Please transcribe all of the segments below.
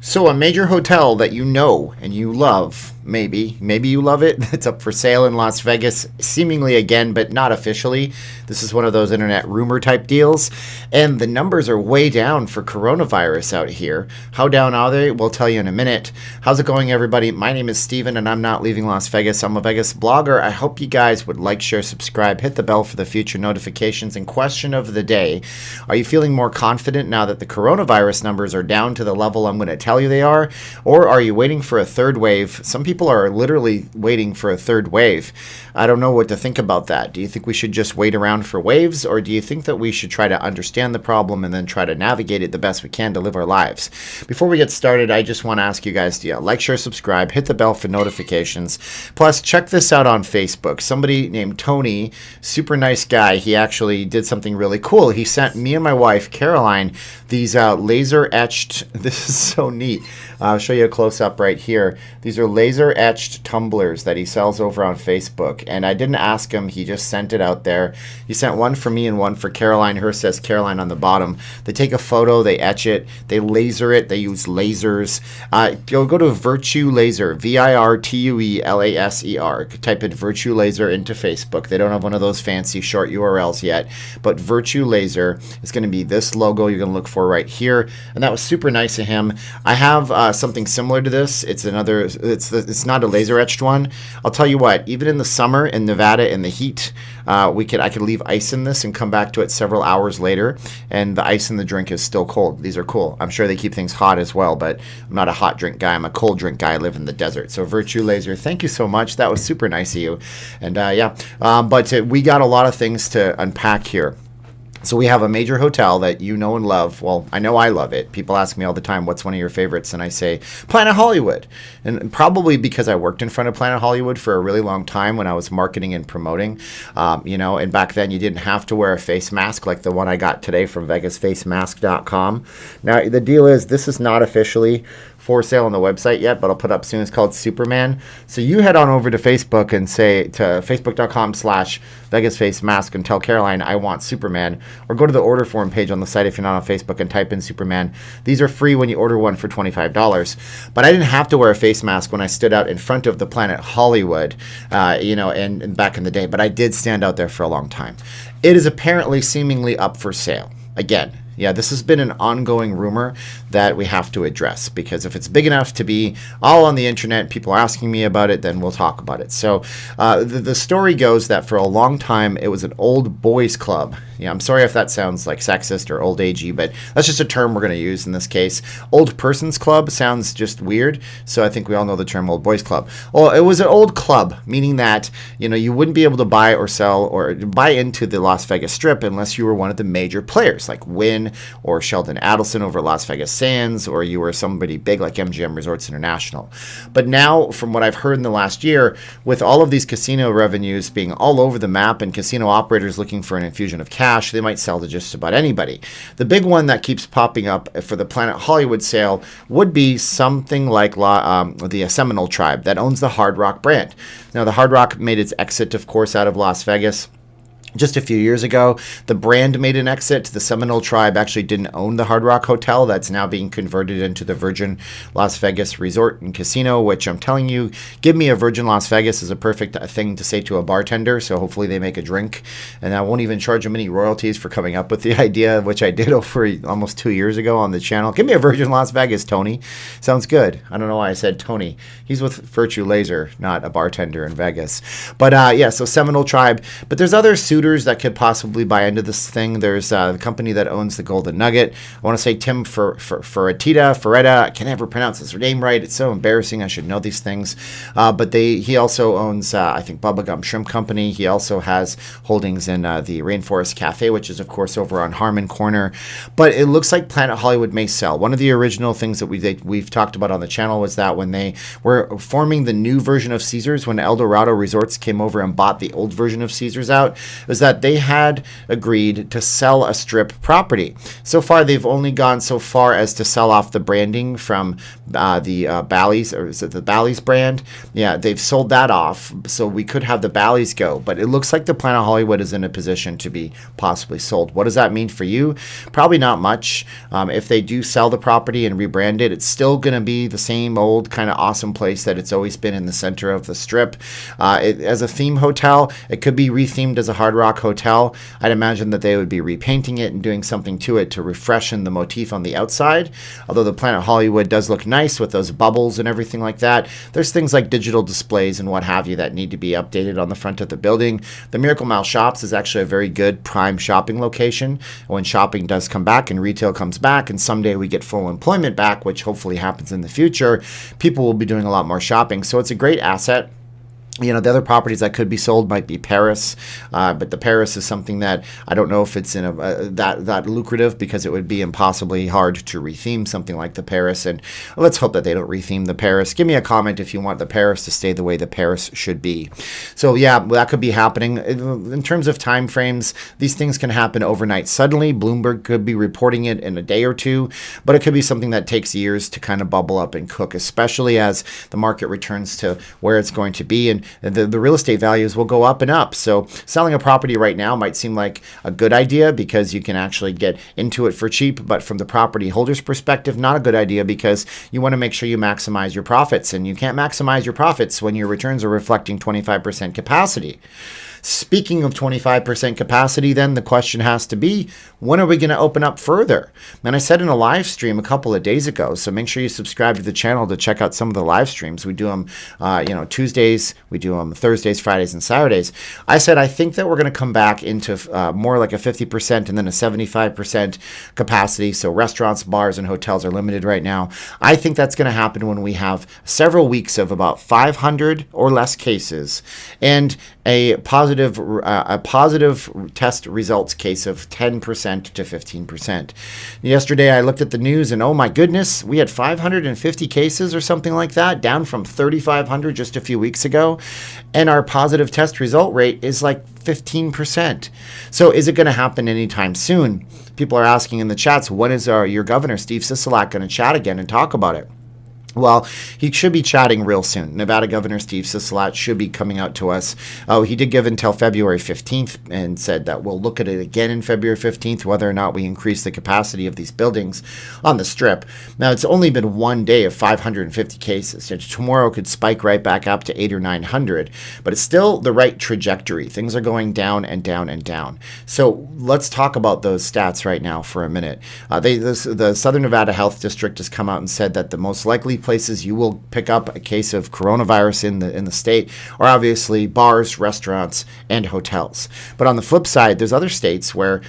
So a major hotel that you know and you love, maybe you love it. It's up for sale in Las Vegas, seemingly again, but not officially. This is one of those internet rumor type deals, and the numbers are way down for coronavirus out here. How down are they? We'll tell you in a minute. How's it going, everybody? My name is Steven, and I'm not leaving Las Vegas. I'm a Vegas blogger. I hope you guys would like, share, subscribe, hit the bell for the future notifications. And question of the day: are you feeling more confident now that the coronavirus numbers are down to the level I'm going to tell you they are, or are you waiting for a third wave? Some people are literally waiting for a third wave. I don't know what to think about that. Do you think we should just wait around for waves, or do you think that we should try to understand the problem and then try to navigate it the best we can to live our lives? Before we get started, I just want to ask you guys to like, share, subscribe, hit the bell for notifications. Plus, check this out on Facebook. Somebody named Tony, super nice guy, he actually did something really cool. He sent me and my wife, Caroline, these laser etched, this is so neat. I'll show you a close-up right here. These are laser-etched tumblers that he sells over on Facebook. And I didn't ask him. He just sent it out there. He sent one for me and one for Caroline. Hers says Caroline on the bottom. They take a photo. They etch it. They laser it. They use lasers. Go to Virtue Laser, VIRTUELASER. Type in Virtue Laser into Facebook. They don't have one of those fancy short URLs yet. But Virtue Laser is going to be this logo you're going to look for right here. And that was super nice of him. I have something similar to this. It's another. It's not a laser etched one. I'll tell you what. Even in the summer in Nevada in the heat, I could leave ice in this and come back to it several hours later, and the ice in the drink is still cold. These are cool. I'm sure they keep things hot as well, but I'm not a hot drink guy. I'm a cold drink guy. I live in the desert. So Virtue Laser, thank you so much. That was super nice of you. And but we got a lot of things to unpack here. So we have a major hotel that you know and love. Well, I know I love it. People ask me all the time, what's one of your favorites? And I say, Planet Hollywood. And probably because I worked in front of Planet Hollywood for a really long time when I was marketing and promoting. And back then you didn't have to wear a face mask like the one I got today from VegasFaceMask.com. Now, the deal is this is not officially for sale on the website yet, but I'll put up soon. It's called Superman. So you head on over to Facebook and say to facebook.com/VegasFaceMask and tell Caroline I want Superman, or go to the order form page on the site if you're not on Facebook and type in Superman. These are free when you order one for $25. But I didn't have to wear a face mask when I stood out in front of the Planet Hollywood, and back in the day, but I did stand out there for a long time. It is apparently seemingly up for sale. Again, yeah, this has been an ongoing rumor that we have to address, because if it's big enough to be all on the internet, people are asking me about it, then we'll talk about it. So the story goes that for a long time, it was an old boys club. Yeah, I'm sorry if that sounds like sexist or old agey, but that's just a term we're going to use in this case. Old persons club sounds just weird, so I think we all know the term old boys club. Well, it was an old club, meaning that you wouldn't be able to buy or sell or buy into the Las Vegas Strip unless you were one of the major players like Wynn or Sheldon Adelson over Las Vegas Sands, or you were somebody big like MGM Resorts International. But now, from what I've heard in the last year, with all of these casino revenues being all over the map and casino operators looking for an infusion of cash, they might sell to just about anybody. The big one that keeps popping up for the Planet Hollywood sale would be something like the Seminole Tribe that owns the Hard Rock brand. Now, the Hard Rock made its exit, of course, out of Las Vegas just a few years ago. The brand made an exit. The Seminole Tribe actually didn't own the Hard Rock Hotel. That's now being converted into the Virgin Las Vegas Resort and Casino, which I'm telling you, give me a Virgin Las Vegas is a perfect thing to say to a bartender. So hopefully they make a drink. And I won't even charge them any royalties for coming up with the idea, which I did over almost 2 years ago on the channel. Give me a Virgin Las Vegas, Tony. Sounds good. I don't know why I said Tony. He's with Virtue Laser, not a bartender in Vegas. But so Seminole Tribe. But there's other suitors that could possibly buy into this thing. There's the company that owns the Golden Nugget. I want to say Tim Ferretta. I can never pronounce his name right. It's so embarrassing. I should know these things. But he also owns, I think, Bubblegum Shrimp Company. He also has holdings in the Rainforest Cafe, which is, of course, over on Harmon Corner. But it looks like Planet Hollywood may sell. One of the original things that we've talked about on the channel was that when they were forming the new version of Caesars, when El Dorado Resorts came over and bought the old version of Caesars out, was that they had agreed to sell a strip property. So far, they've only gone so far as to sell off the branding from the Bally's, or is it the Bally's brand? Yeah, they've sold that off, so we could have the Bally's go. But it looks like the Planet Hollywood is in a position to be possibly sold. What does that mean for you? Probably not much. If they do sell the property and rebrand it, it's still going to be the same old kind of awesome place that it's always been in the center of the strip. As a theme hotel, it could be rethemed as a Hard Rock hotel. I'd imagine that they would be repainting it and doing something to it to refreshen the motif on the outside. Although the Planet Hollywood does look nice with those bubbles and everything like that, there's things like digital displays and what have you that need to be updated on the front of the building. The Miracle Mile Shops is actually a very good prime shopping location. When shopping does come back and retail comes back and someday we get full employment back, which hopefully happens in the future, people will be doing a lot more shopping. So it's a great asset. You know, the other properties that could be sold might be Paris, but the Paris is something that I don't know if it's in that lucrative, because it would be impossibly hard to retheme something like the Paris. And let's hope that they don't retheme the Paris. Give me a comment if you want the Paris to stay the way the Paris should be. So yeah, that could be happening. In terms of time frames, these things can happen overnight. Suddenly, Bloomberg could be reporting it in a day or two, but it could be something that takes years to kind of bubble up and cook, especially as the market returns to where it's going to be. And the real estate values will go up and up. So selling a property right now might seem like a good idea because you can actually get into it for cheap. But from the property holder's perspective, not a good idea, because you want to make sure you maximize your profits. And you can't maximize your profits when your returns are reflecting 25% capacity. Speaking of 25% capacity, then the question has to be, when are we going to open up further? And I said in a live stream a couple of days ago, so make sure you subscribe to the channel to check out some of the live streams. We do them, Tuesdays, we do them Thursdays, Fridays, and Saturdays. I said I think that we're going to come back into more like a 50% and then a 75% capacity. So restaurants, bars, and hotels are limited right now. I think that's going to happen when we have several weeks of about 500 or less cases and a positive test results case of 10% to 15%. Yesterday, I looked at the news and oh my goodness, we had 550 cases or something like that, down from 3,500 just a few weeks ago. And our positive test result rate is like 15%. So is it going to happen anytime soon? People are asking in the chats, when is your governor, Steve Sisolak, going to chat again and talk about it? Well, he should be chatting real soon. Nevada Governor Steve Sisolak should be coming out to us. He did give until February 15th and said that we'll look at it again in February 15th, whether or not we increase the capacity of these buildings on the Strip. Now, it's only been one day of 550 cases. Tomorrow could spike right back up to 800 or 900, but it's still the right trajectory. Things are going down and down and down. So let's talk about those stats right now for a minute. The Southern Nevada Health District has come out and said that the most likely places you will pick up a case of coronavirus in the state are obviously bars, restaurants, and hotels. But on the flip side, there's other states where,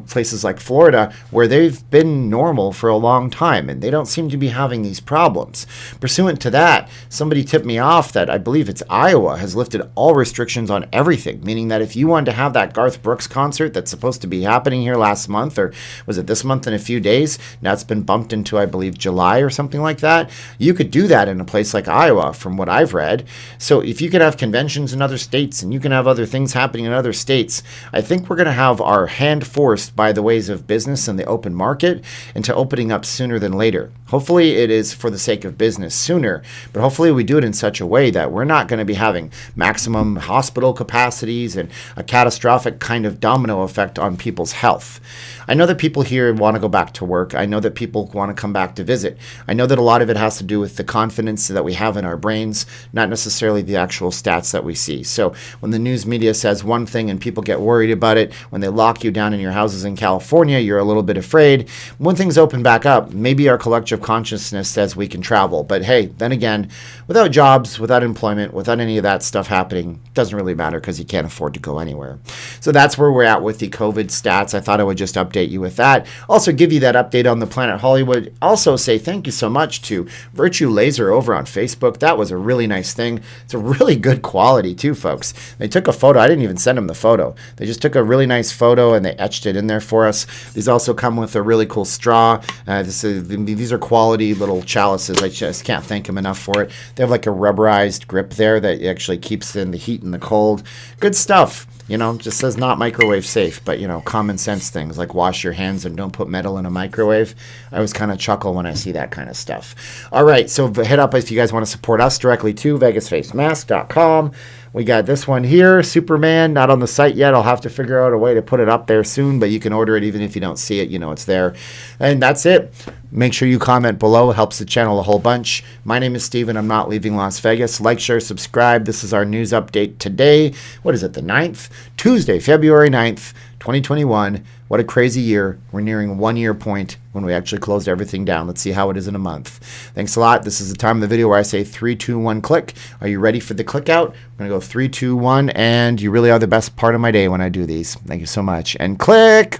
places like Florida, where they've been normal for a long time and they don't seem to be having these problems. Pursuant to that, somebody tipped me off that I believe it's Iowa has lifted all restrictions on everything, meaning that if you wanted to have that Garth Brooks concert that's supposed to be happening here last month, or was it this month in a few days, now it's been bumped into, I believe, July or something like that. You could do that in a place like Iowa, from what I've read. So if you can have conventions in other states and you can have other things happening in other states, I think we're going to have our hand forced by the ways of business and the open market into opening up sooner than later. Hopefully it is for the sake of business sooner, but hopefully we do it in such a way that we're not going to be having maximum hospital capacities and a catastrophic kind of domino effect on people's health. I know that people here want to go back to work. I know that people want to come back to visit. I know that a lot of it has to do with the confidence that we have in our brains, not necessarily the actual stats that we see. So when the news media says one thing and people get worried about it, when they lock you down in your houses in California, you're a little bit afraid. When things open back up, maybe our collective consciousness says we can travel. But hey, then again, without jobs, without employment, without any of that stuff happening, it doesn't really matter because you can't afford to go anywhere. So that's where we're at with the COVID stats. I thought I would just update you with that. Also give you that update on the Planet Hollywood. Also say thank you so much to Virtue Laser over on Facebook. That was a really nice thing. It's a really good quality too, folks. They took a photo. I didn't even send them the photo. They just took a really nice photo and they etched it in there for us. These also come with a really cool straw. These are quality little chalices. I just can't thank them enough for it. They have like a rubberized grip there that actually keeps in the heat and the cold. Good stuff. You know, just says not microwave safe, but, you know, common sense things like wash your hands and don't put metal in a microwave. I always kind of chuckle when I see that kind of stuff. All right, so hit up if you guys want to support us directly to vegasfacemask.com. We got this one here, Superman, not on the site yet. I'll have to figure out a way to put it up there soon, but you can order it even if you don't see it. You know it's there. And that's it. Make sure you comment below. It helps the channel a whole bunch. My name is Steven. I'm not leaving Las Vegas. Like, share, subscribe. This is our news update today. What is it, the 9th? Tuesday, February 9th, 2021. What a crazy year. We're nearing 1 year point when we actually closed everything down. Let's see how it is in a month. Thanks a lot. This is the time of the video where I say 3, 2, 1, click. Are you ready for the click out? I'm going to go 3, 2, 1, and you really are the best part of my day when I do these. Thank you so much. And click!